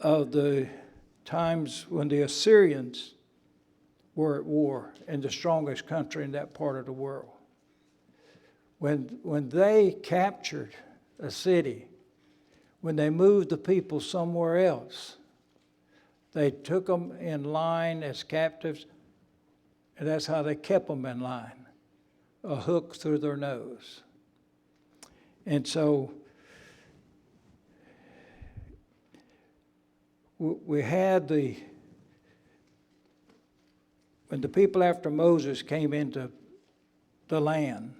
of the times when the Assyrians were at war and the strongest country in that part of the world. When they captured a city, when they moved the people somewhere else, they took them in line as captives, and that's how they kept them in line, a hook through their nose. And so we had when the people after Moses came into the land,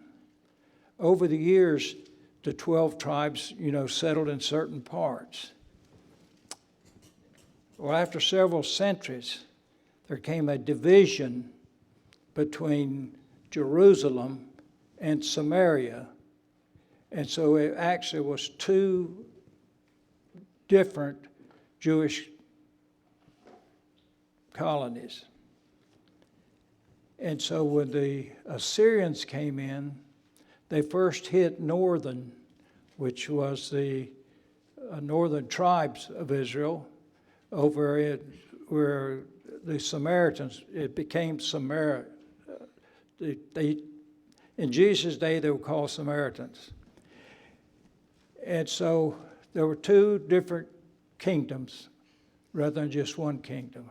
over the years, the 12 tribes, settled in certain parts. Well, after several centuries, there came a division between Jerusalem and Samaria. And so it actually was two different Jewish colonies. And so when the Assyrians came in, they first hit northern, which was the northern tribes of Israel, over it where the Samaritans, it became Samaria. In Jesus' day, they were called Samaritans. And so there were two different kingdoms rather than just one kingdom.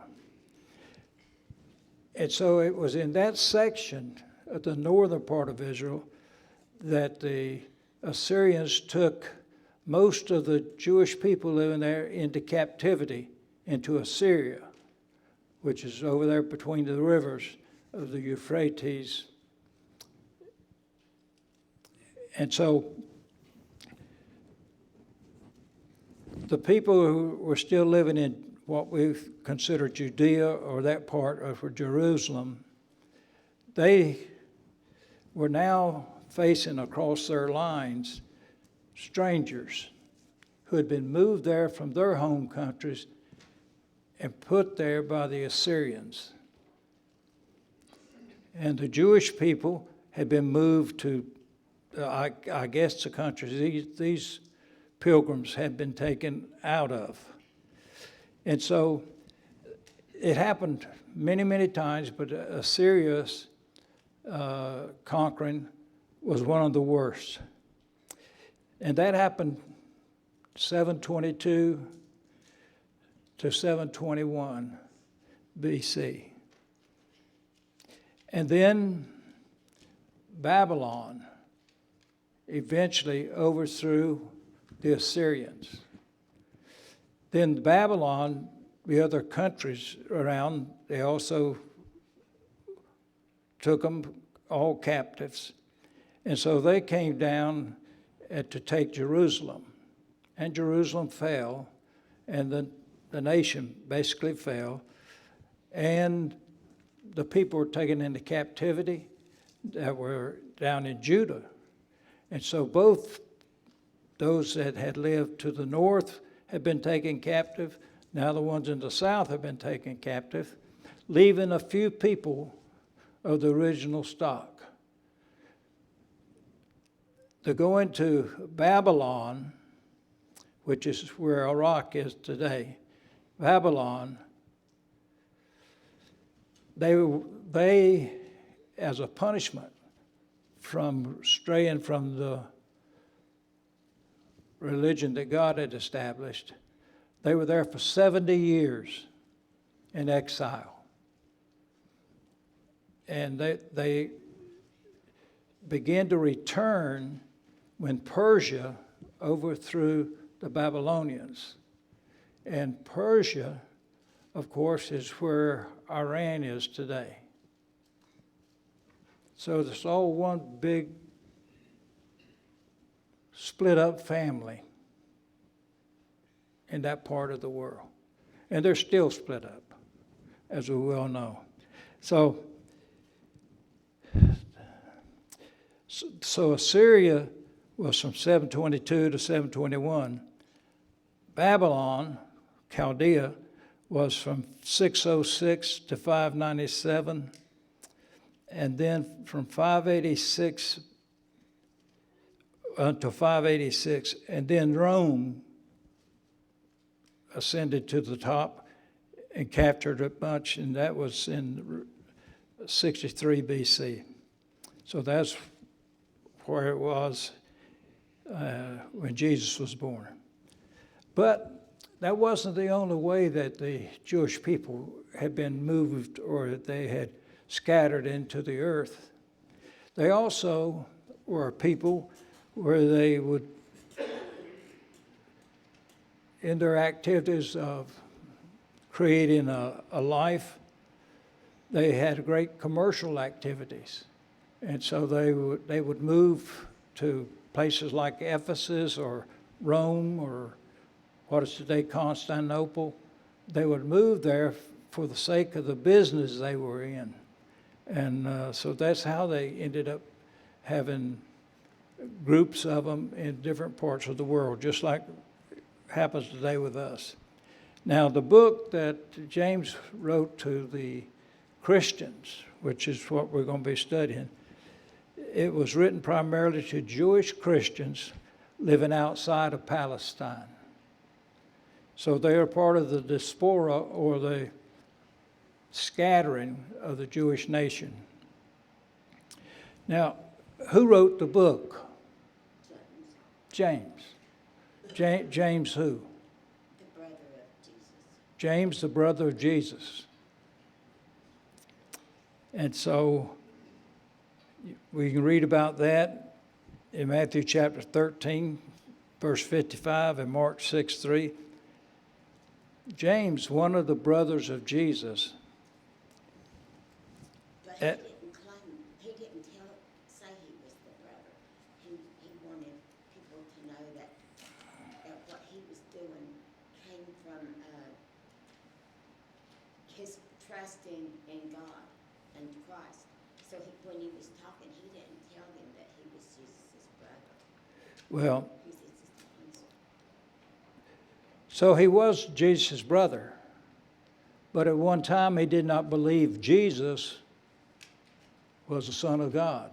And so it was in that section of the northern part of Israel that the Assyrians took most of the Jewish people living there into captivity, into Assyria, which is over there between the rivers of the Euphrates. And so the people who were still living in what we consider Judea or that part of Jerusalem, they were now facing across their lines strangers who had been moved there from their home countries and put there by the Assyrians. And the Jewish people had been moved to, I guess, the countries these pilgrims had been taken out of. And so it happened many, many times, but Assyria's conquering was one of the worst. And that happened 722 to 721 BC. And then Babylon eventually overthrew the Assyrians. Then Babylon, the other countries around, they also took them all captives. And so they came down to take Jerusalem. And Jerusalem fell, and the nation basically fell. And the people were taken into captivity that were down in Judah. And so both those that had lived to the north had been taken captive. Now the ones in the south have been taken captive, leaving a few people of the original stock. To go into Babylon, which is where Iraq is today, Babylon, they as a punishment from straying from the religion that God had established, they were there for 70 years in exile. And they began to return when Persia overthrew the Babylonians. And Persia, of course, is where Iran is today. So it's all one big split up family in that part of the world. And they're still split up, as we well know. So Assyria was from 722 to 721. Babylon, Chaldea, was from 606 to 597. And then from 586 to 586. And then Rome ascended to the top and captured a bunch, and that was in 63 BC. So that's where it was when Jesus was born. But that wasn't the only way that the Jewish people had been moved or that they had scattered into the earth. They also were a people where they would, in their activities of creating a life, they had great commercial activities. And so they would move to places like Ephesus or Rome or what is today Constantinople. They would move there for the sake of the business they were in. And so that's how they ended up having groups of them in different parts of the world, just like happens today with us. Now, the book that James wrote to the Christians, which is what we're going to be studying, it was written primarily to Jewish Christians living outside of Palestine. So they are part of the diaspora, or the scattering of the Jewish nation. Now, who wrote the book? James. James who? The brother of Jesus. James, the brother of Jesus. And so we can read about that in Matthew chapter 13, verse 55, and Mark 6:3. James, one of the brothers of Jesus. But he didn't say he was the brother. He wanted people to know that what he was doing came from his trusting in God and Christ. So when he was talking, he didn't tell them that he was Jesus' brother. Well, He said, "Sister Hansel." so he was Jesus' brother. But at one time he did not believe Jesus was the Son of God.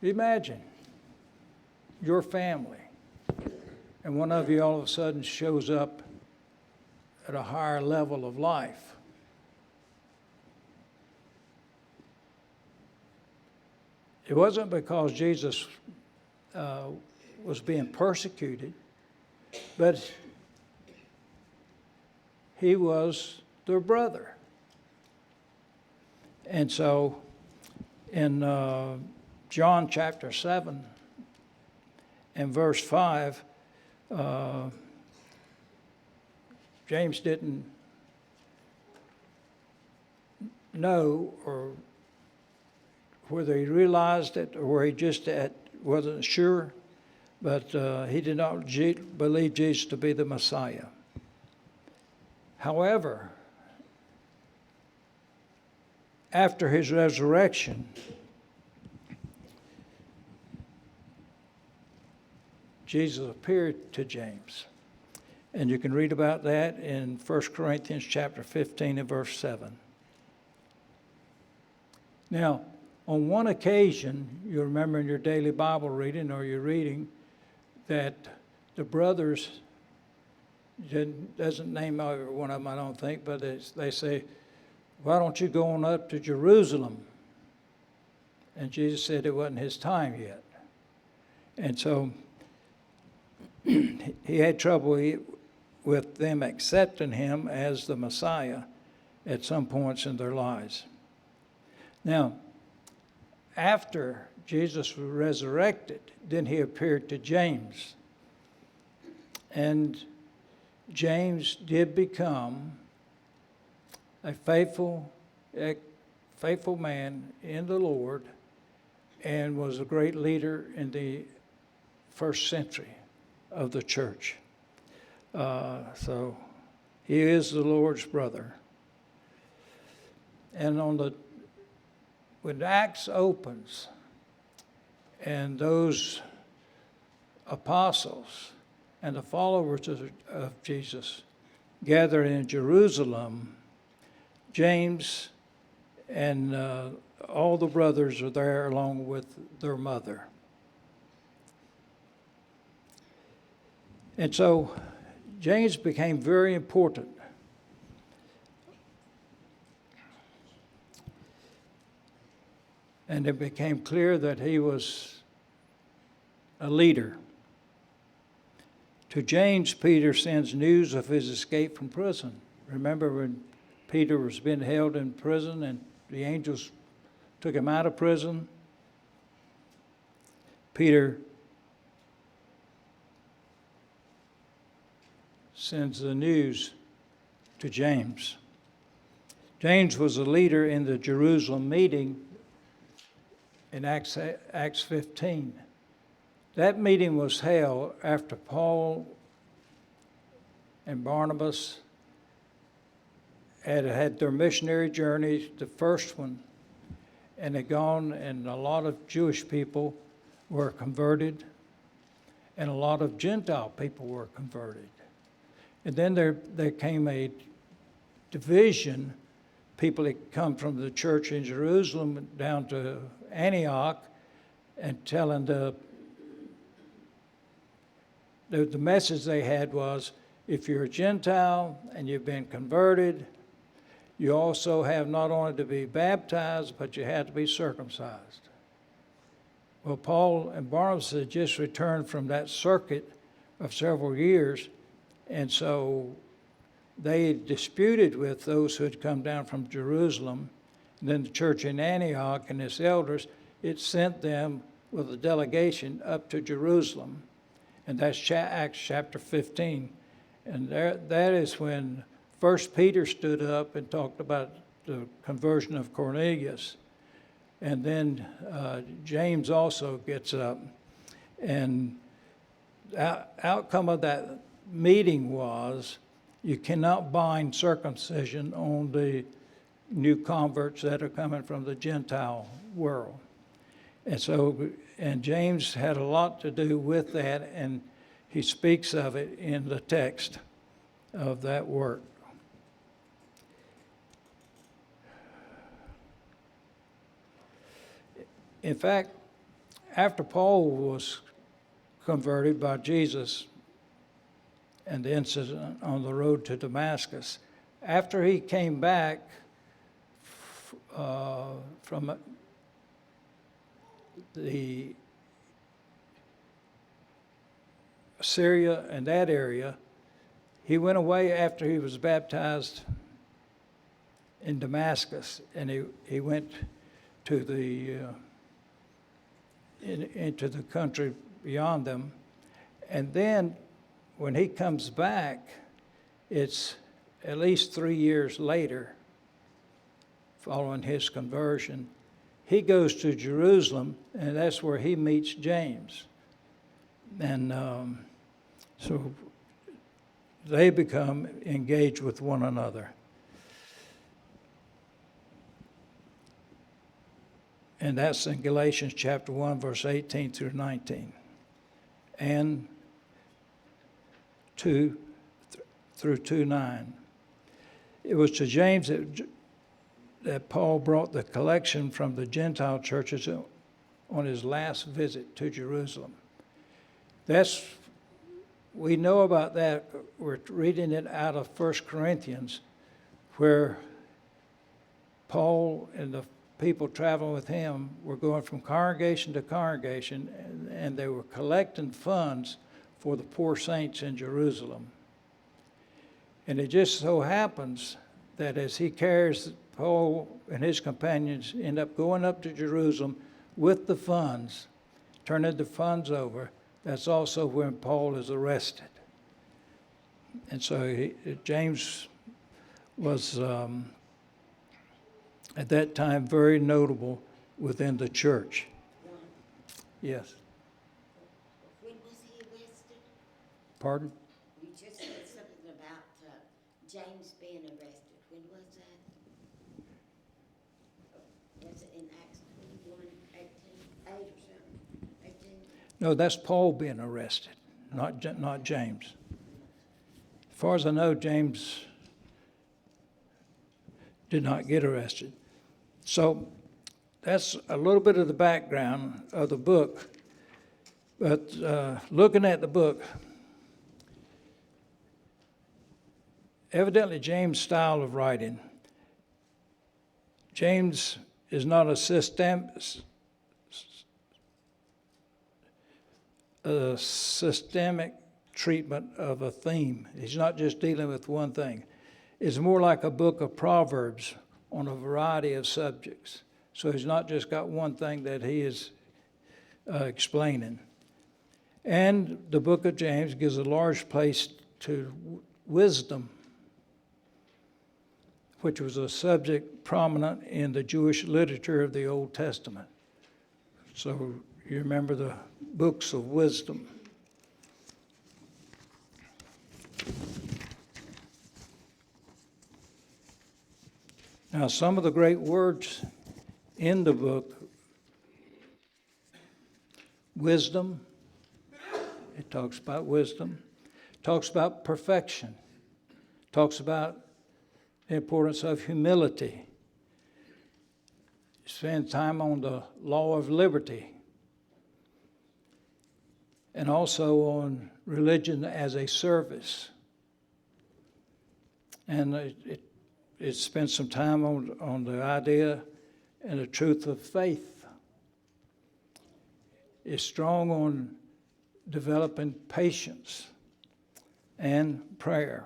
Imagine your family, and one of you all of a sudden shows up at a higher level of life. It wasn't because Jesus was being persecuted, but he was their brother. And so in John chapter 7 and verse 5, James didn't know, or whether he realized it or where he just wasn't sure, but he did not believe Jesus to be the Messiah. However, after his resurrection, Jesus appeared to James. And you can read about that in 1 Corinthians chapter 15 and verse 7. Now, on one occasion, you remember in your daily Bible reading or your reading that the brothers, doesn't name every one of them, I don't think, but they say, "Why don't you go on up to Jerusalem?" And Jesus said it wasn't his time yet. And so he had trouble with them accepting him as the Messiah at some points in their lives. Now, after Jesus was resurrected, then he appeared to James. And James did become a faithful man in the Lord, and was a great leader in the first century of the church. So he is the Lord's brother. And when Acts opens and those apostles and the followers of Jesus gather in Jerusalem, James and all the brothers are there along with their mother. And so James became very important. And it became clear that he was a leader. To James, Peter sends news of his escape from prison. Remember when Peter was being held in prison and the angels took him out of prison? Peter sends the news to James. James was a leader in the Jerusalem meeting in Acts 15. That meeting was held after Paul and Barnabas had their missionary journey, the first one, and had gone, and a lot of Jewish people were converted, and a lot of Gentile people were converted. And then there came a division. People had come from the church in Jerusalem down to Antioch and telling the message they had was, if you're a Gentile and you've been converted, you also have not only to be baptized, but you have to be circumcised. Well, Paul and Barnabas had just returned from that circuit of several years, and so they disputed with those who had come down from Jerusalem. And then the church in Antioch and its elders, it sent them with a delegation up to Jerusalem. And that's Acts chapter 15. And that is when First Peter stood up and talked about the conversion of Cornelius. And then James also gets up. And the outcome of that meeting was, you cannot bind circumcision on the new converts that are coming from the Gentile world. And James had a lot to do with that, and he speaks of it in the text of that work. In fact, after Paul was converted by Jesus and the incident on the road to Damascus, after he came back from the Syria and that area, he went away after he was baptized in Damascus, and he went to into the country beyond them. And then when he comes back, it's at least 3 years later, following his conversion, he goes to Jerusalem, and that's where he meets James. And so they become engaged with one another. And that's in Galatians chapter 1, verse 18 through 19. And 2 through 2:9. It was to James that Paul brought the collection from the Gentile churches on his last visit to Jerusalem. We know about that. We're reading it out of 1 Corinthians, where Paul and the people traveling with him were going from congregation to congregation, and they were collecting funds for the poor saints in Jerusalem. And it just so happens that as he carries, Paul and his companions end up going up to Jerusalem with the funds, turning the funds over. That's also when Paul is arrested. And so James was, at that time, very notable within the church. Yes. When was he arrested? Pardon? You just said something about James being arrested. When was that? Was it in Acts 21, 18, 8 or something? 18? No, that's Paul being arrested, not James. As far as I know, James did not get arrested. So that's a little bit of the background of the book. But looking at the book, evidently James' style of writing, James is not a systemic treatment of a theme. He's not just dealing with one thing. It's more like a book of Proverbs on a variety of subjects. So he's not just got one thing that he is explaining. And the book of James gives a large place to wisdom, which was a subject prominent in the Jewish literature of the Old Testament. So you remember the books of wisdom. Now, some of the great words in the book, wisdom, it talks about wisdom, talks about perfection, talks about the importance of humility, spend time on the law of liberty, and also on religion as a service. And it spends some time on the idea and the truth of faith. It's strong on developing patience and prayer.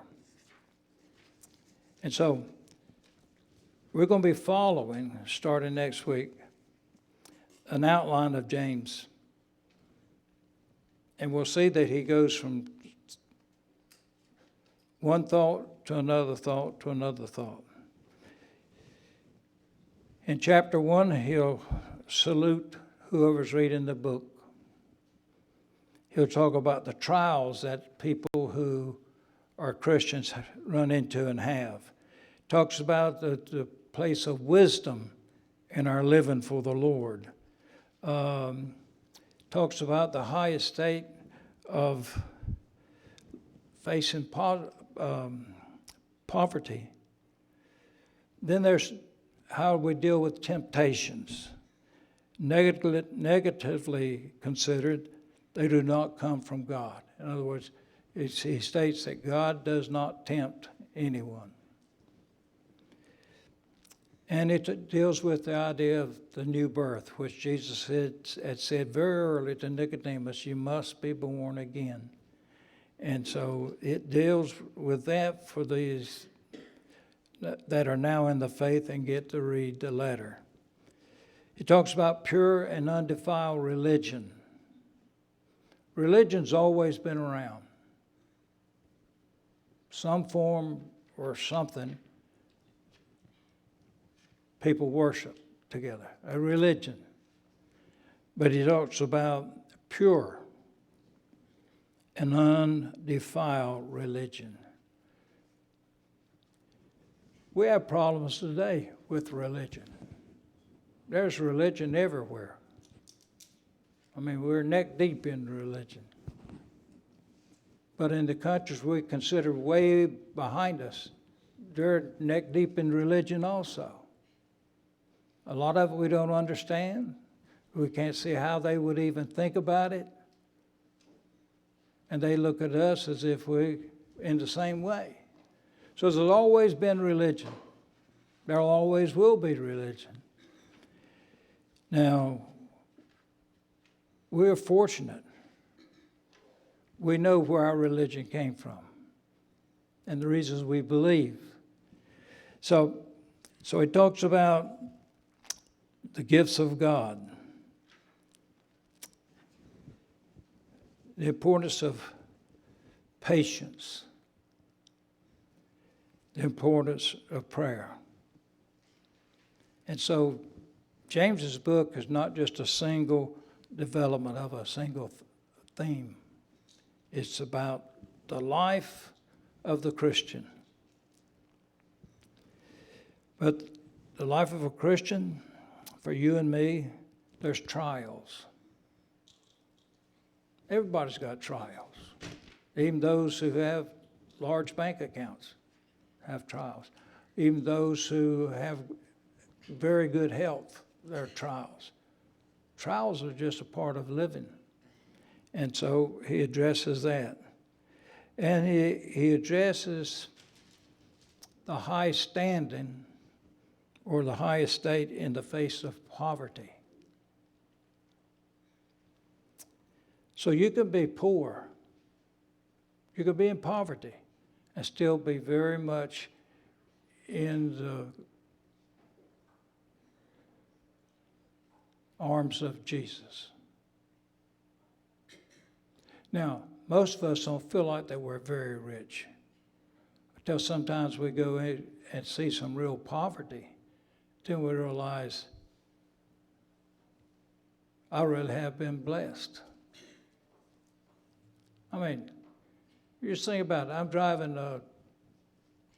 And so we're going to be following, starting next week, an outline of James. And we'll see that he goes from one thought to another thought to another thought. In chapter 1, he'll salute whoever's reading the book. He'll talk about the trials that people who are Christians run into and have. Talks about the place of wisdom in our living for the Lord. Talks about the high estate of facing poverty. Then there's how we deal with temptations. Negatively considered, they do not come from God. In other words, he states that God does not tempt anyone. And it deals with the idea of the new birth, which Jesus had said very early to Nicodemus, you must be born again. And so it deals with that for these that are now in the faith and get to read the letter. It talks about pure and undefiled religion. Religion's always been around. Some form or something people worship together, a religion. But he talks about pure and undefiled religion. We have problems today with religion. There's religion everywhere. I mean, we're neck deep in religion. But in the countries we consider way behind us, they're neck deep in religion also. A lot of it we don't understand. We can't see how they would even think about it. And they look at us as if we're in the same way. So there's always been religion. There always will be religion. Now, we're fortunate. We know where our religion came from and the reasons we believe. So he talks about the gifts of God, the importance of patience, the importance of prayer. And so James's book is not just a single development of a single theme. It's about the life of the Christian. But the life of a Christian, for you and me, there's trials. Everybody's got trials. Even those who have large bank accounts have trials. Even those who have very good health, there are trials. Trials are just a part of living. And so he addresses that. And he addresses the high standing or the high estate in the face of poverty. So you can be poor, you could be in poverty, and still be very much in the arms of Jesus. Now, most of us don't feel like that we're very rich, until sometimes we go in and see some real poverty. Then we realize, I really have been blessed. I mean, you just think about it. I'm driving a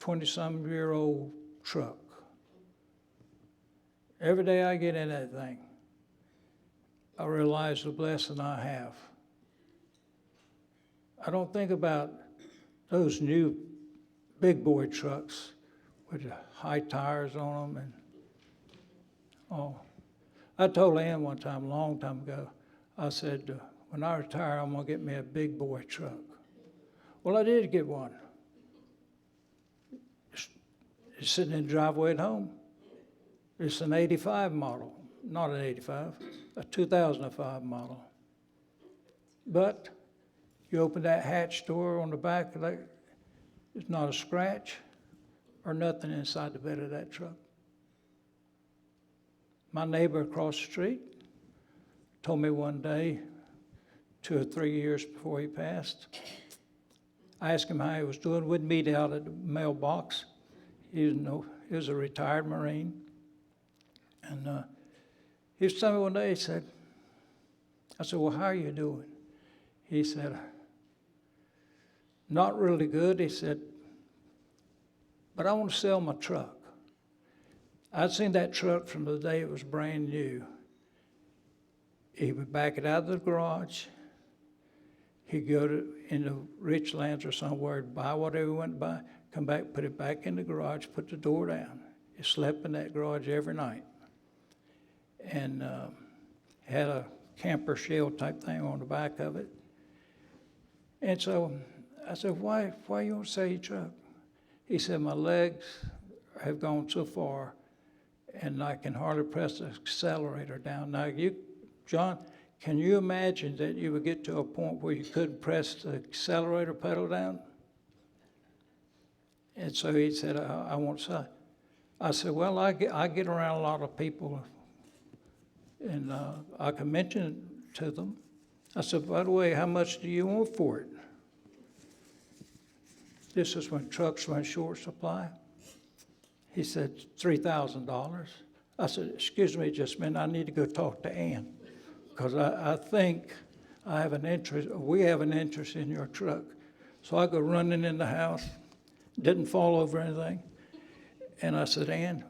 20-some-year-old truck. Every day I get in that thing, I realize the blessing I have. I don't think about those new big boy trucks with the high tires on them. And I told Ann one time, a long time ago, I said, when I retire, I'm going to get me a big boy truck. Well, I did get one. It's sitting in the driveway at home. It's an 85 model, not an 85, a 2005 model. But you open that hatch door on the back of that, there's not a scratch or nothing inside the bed of that truck. My neighbor across the street told me one day, 2 or 3 years before he passed, I asked him how he was doing. We'd meet out at the mailbox. He was a retired Marine. And he was telling me one day, I said, well, how are you doing? He said, not really good. He said, but I want to sell my truck. I'd seen that truck from the day it was brand new. He would back it out of the garage. He'd go in the rich lands or somewhere, buy whatever he went to buy, come back, put it back in the garage, put the door down. He slept in that garage every night. And had a camper shell type thing on the back of it. And so I said, why you don't sell your truck? He said, my legs have gone so far and I can hardly press the accelerator down. Now, John, can you imagine that you would get to a point where you couldn't press the accelerator pedal down? And so he said, I won't sell. I said, well, I get around a lot of people, and I can mention it to them. I said, by the way, how much do you want for it? This is when trucks were in short supply. He said, $3,000. I said, excuse me just a minute, I need to go talk to Ann, because I think we have an interest in your truck. So I go running in the house, didn't fall over anything, and I said, Ann,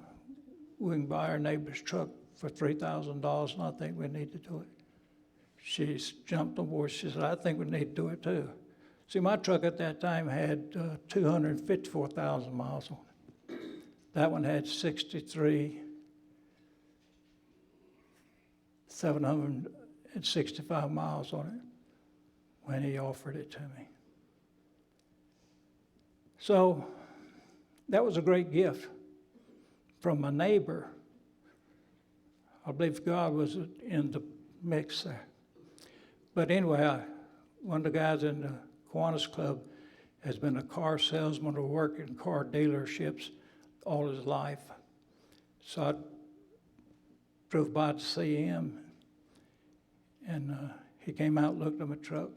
we can buy our neighbor's truck for $3,000, and I think we need to do it. She jumped on board. She said, I think we need to do it too. See, my truck at that time had 254,000 miles on it. That one had 765 miles on it when he offered it to me. So that was a great gift from my neighbor. I believe God was in the mix there. But anyway, one of the guys in the Kiwanis Club has been a car salesman or worked in car dealerships all his life. So I drove by to see him, and he came out, looked at my truck,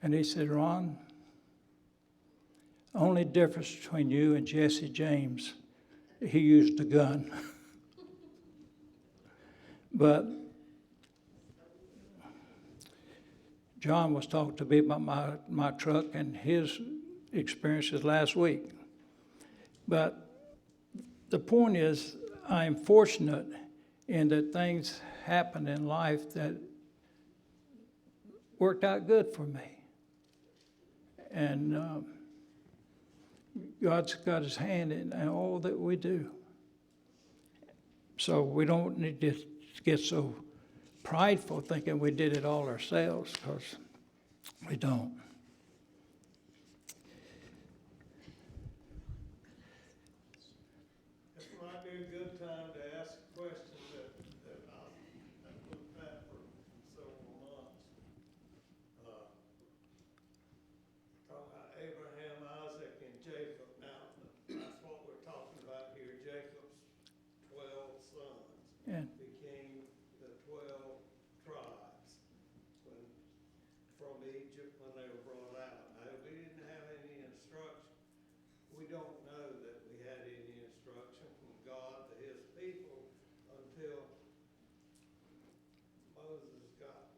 and he said, Ron, only difference between you and Jesse James, he used a gun. But John was talking to me about my truck and his experiences last week. But the point is, I'm fortunate in that things happened in life that worked out good for me. And God's got his hand in all that we do. So we don't need to get so prideful thinking we did it all ourselves, because we don't. when they were brought out. Now, we didn't have any instruction. We don't know that we had any instruction from God to his people until Moses got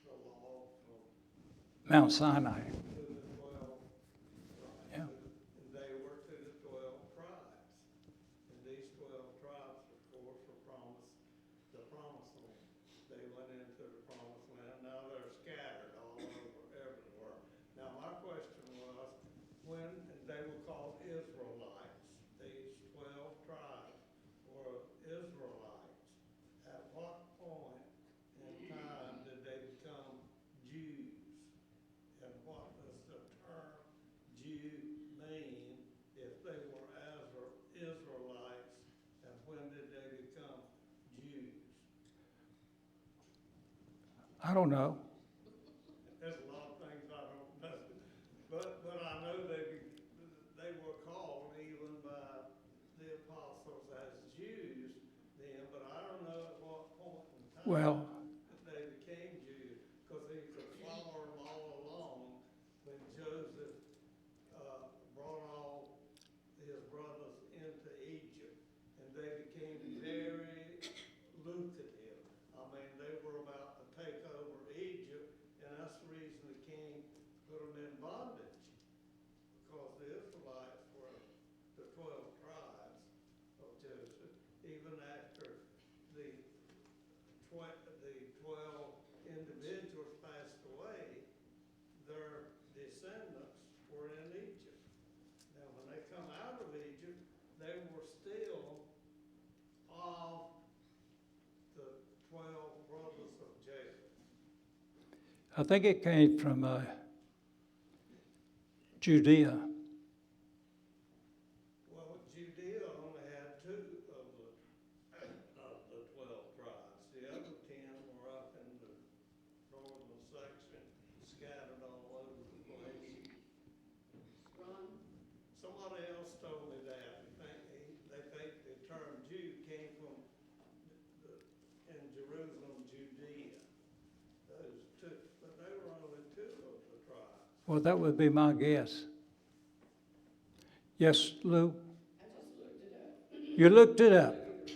the law from Mount Sinai. to the 12, right, Yeah. and they were to the 12 tribes. And these 12 tribes, of course, were promised the promised land. They went into the promised land. Now they're scattered all over everywhere. Now my question was, when they were called Israelites, these 12 tribes were Israelites. At what point in time did they become Jews? And what does the term Jew mean if they were Israelites? And when did they become Jews? I don't know. There's a lot of things I don't know, but I know they were called even by the apostles as Jews then, but I don't know at what point in time Well, they became Jews, because he could follow them all along when Joseph brought all his brothers into Egypt, and they became very lucrative. I mean, they were about to take over Egypt, and that's the reason the king put them in bondage, because the Israelites were the 12 tribes of Joseph. Even after the 12 individuals passed away, their descendants were in Egypt. Now, when they come out of Egypt, they were still of the 12 brothers of Jacob. I think it came from Judea. Well, Judea only had 2 of the 12 tribes. The other 10 were up in the northern section, scattered all over the place. Ron, Somebody else told me that. They think the term Jew came from in Jerusalem, Judea. Those 2, but they were only 2 of the tribes. Well, that would be my guess. Yes, Lou? I just looked it up. You looked it up. It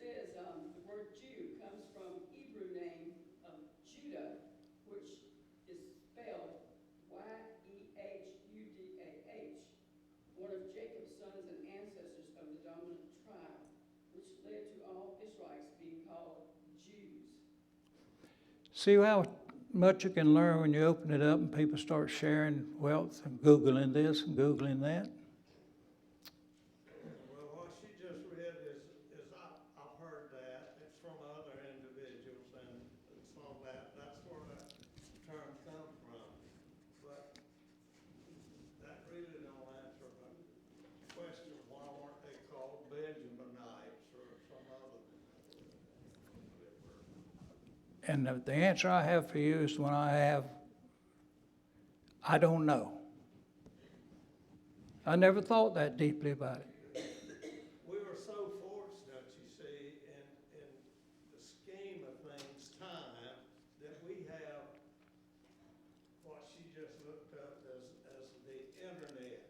says, the word Jew comes from Hebrew name of Judah, which is spelled Yehudah, one of Jacob's sons and ancestors of the dominant tribe, which led to all Israelites being called Jews. See how much you can learn when you open it up and people start sharing wealth and Googling this and Googling that? Well, what she just read is I've heard that. It's from other individuals, and some of that's where that term comes from. But that really don't answer the question, why weren't they called Benjaminites or some other? And the answer I have for you is I don't know. I never thought that deeply about it. We were so fortunate, you see, in the scheme of things, time, that we have what she just looked up as the internet.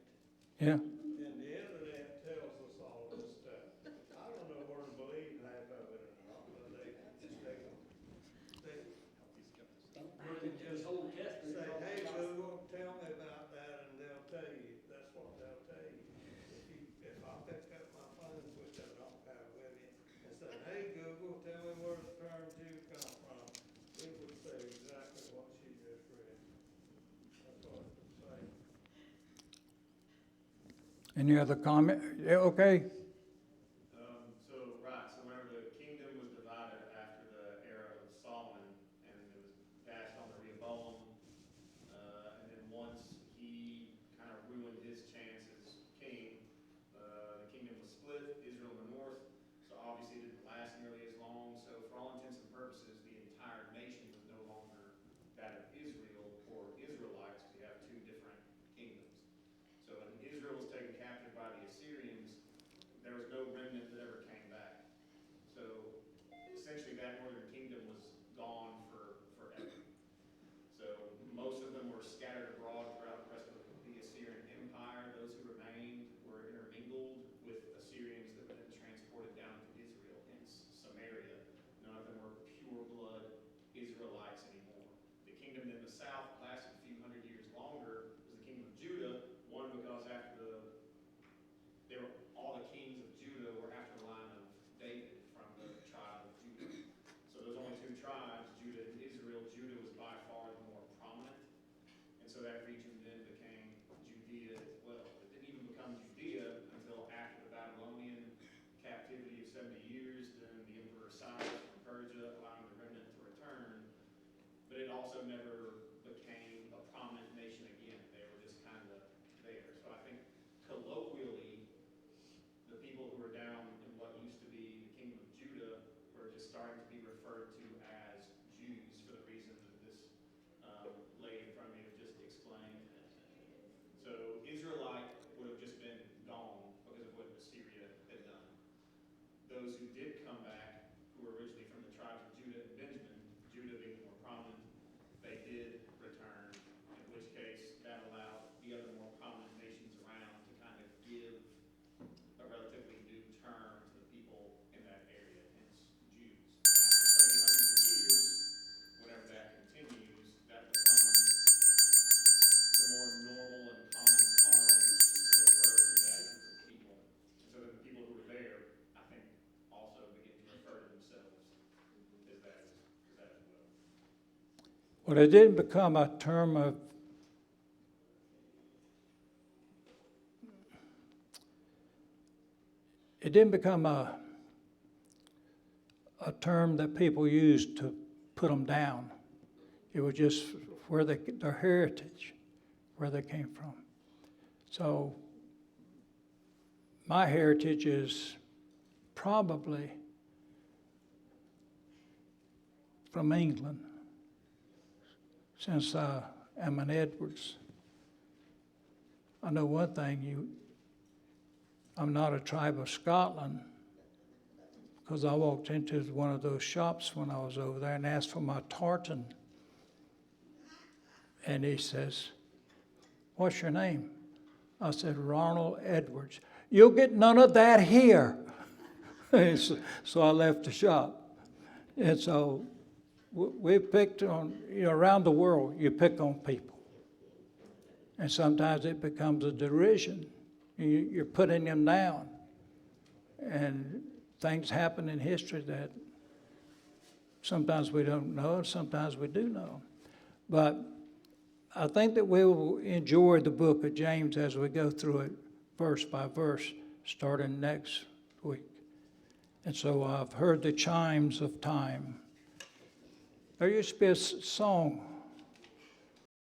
Yeah. And the internet tells us all this stuff. I don't know where to believe half of it or not, but you can just say, hey, Google, tell me about that, and they'll tell you. That's what they'll tell you. If I picked up my phone, which I don't have with me, and said, hey, Google, tell me where the term Jew come from, it would say exactly what she just read. That's what it would say. Any other comment? Yeah, okay. So remember the kingdom was divided after the era of Solomon, and it was passed on to Rehoboam. And then once he kind of ruined his chance as king, the kingdom was split, Israel in the north. So obviously it didn't last nearly as long. So for all intents and purposes, the entire nation was no longer that of Israel or Israelites, because you have 2 different kingdoms. So when Israel was taken captive by the Assyrians, Well, it didn't become a term of it didn't become a term that people used to put them down. It was just where their heritage, where they came from. So my heritage is probably from England, since I am an Edwards. I know one thing, I'm not a tribe of Scotland, because I walked into one of those shops when I was over there and asked for my tartan. And he says, "What's your name?" I said, "Ronald Edwards." "You'll get none of that here." So I left the shop. And so we picked on, around the world, you pick on people. And sometimes it becomes a derision. You're putting them down. And things happen in history that sometimes we don't know, and sometimes we do know. But I think that we will enjoy the book of James as we go through it verse by verse, starting next week. And so I've heard the chimes of time. There used to be a song